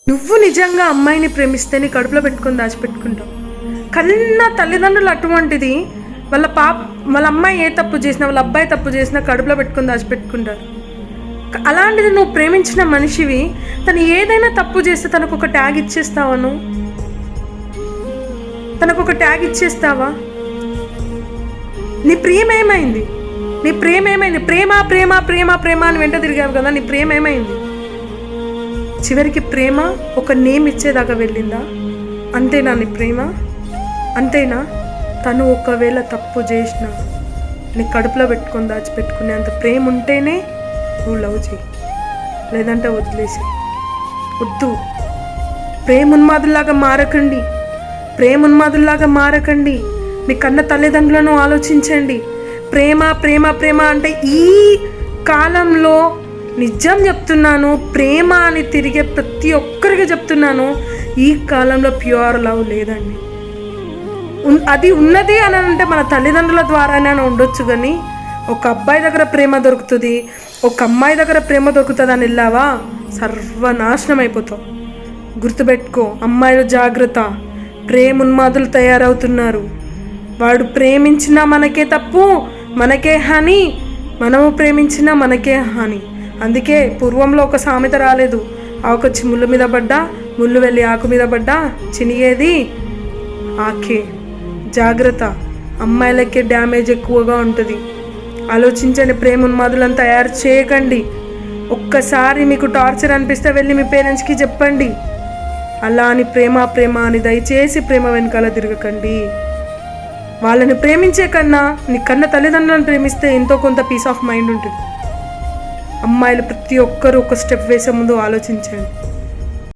నువ్వు నిజంగా అమ్మాయిని ప్రేమిస్తే నీ కడుపులో పెట్టుకొని దాచిపెట్టుకుంటావు. కన్నా తల్లిదండ్రులు అటువంటిది వాళ్ళ అమ్మాయి ఏ తప్పు చేసినా, వాళ్ళ అబ్బాయి తప్పు చేసినా కడుపులో పెట్టుకొని దాచిపెట్టుకుంటారు. అలాంటిది నువ్వు ప్రేమించిన మనిషివి తను ఏదైనా తప్పు చేస్తే తనకు ఒక ట్యాగ్ ఇచ్చేస్తావా? తనకు ఒక ట్యాగ్ ఇచ్చేస్తావా? నీ ప్రేమ ఏమైంది? ప్రేమ ప్రేమ ప్రేమ ప్రేమ అని వెంట తిరిగావు కదా, నీ ప్రేమ ఏమైంది? చివరికి ప్రేమ ఒక నేమ్ ఇచ్చేదాకా వెళ్ళిందా? అంతేనా నీ ప్రేమ? అంతేనా? తను ఒకవేళ తప్పు చేసినా నీ కడుపులో పెట్టుకొని దాచిపెట్టుకునే అంత ప్రేమ ఉంటేనే నువ్వు లవ్ చేయి, లేదంటే వదిలేసి. వద్దు. ప్రేమోన్మాదుల్లాగా మారకండి. మీ కన్న తల్లిదండ్రులను ఆలోచించండి. ప్రేమ ప్రేమ ప్రేమ అంటే ఈ కాలంలో నిజం చెప్తున్నాను, ప్రేమ అని తిరిగే ప్రతి ఒక్కరికి చెప్తున్నాను, ఈ కాలంలో ప్యూర్ లవ్ లేదండి. అది ఉన్నది అని అంటే మన తల్లిదండ్రుల ద్వారానే ఉండొచ్చు, కానీ ఒక అబ్బాయి దగ్గర ప్రేమ దొరుకుతుంది, ఒక అమ్మాయి దగ్గర ప్రేమ దొరుకుతుంది అని వెళ్ళావా సర్వనాశనం అయిపోతావు. గుర్తుపెట్టుకో, అమ్మాయిలు జాగ్రత్త. ప్రేమోన్మాదులు తయారవుతున్నారు. వాడు ప్రేమించినా మనకే తప్పు, మనకే హాని, మనము ప్రేమించినా మనకే హాని. అందుకే పూర్వంలో ఒక సామెత రాలేదు, ఆకొచ్చి ముళ్ళు మీద పడ్డా, ముళ్ళు వెళ్ళి ఆకు మీద పడ్డా చినిగేది ఆకే. జాగ్రత్త, అమ్మాయిలకే డ్యామేజ్ ఎక్కువగా ఉంటుంది. ఆలోచించండి. ప్రేమోన్మాదులను తయారు చేయకండి. ఒక్కసారి మీకు టార్చర్ అనిపిస్తే వెళ్ళి మీ పేరెంట్స్కి చెప్పండి. అలా అని ప్రేమ అని దయచేసి ప్రేమ వెనకాల తిరగకండి. వాళ్ళని ప్రేమించే కన్నా నీ కన్న తల్లిదండ్రులను ప్రేమిస్తే ఎంతో కొంత పీస్ ఆఫ్ మైండ్ ఉంటుంది. అమ్మాయిలు ప్రతి ఒక్కరూ ఒక స్టెప్ వేసే ముందు ఆలోచించండి.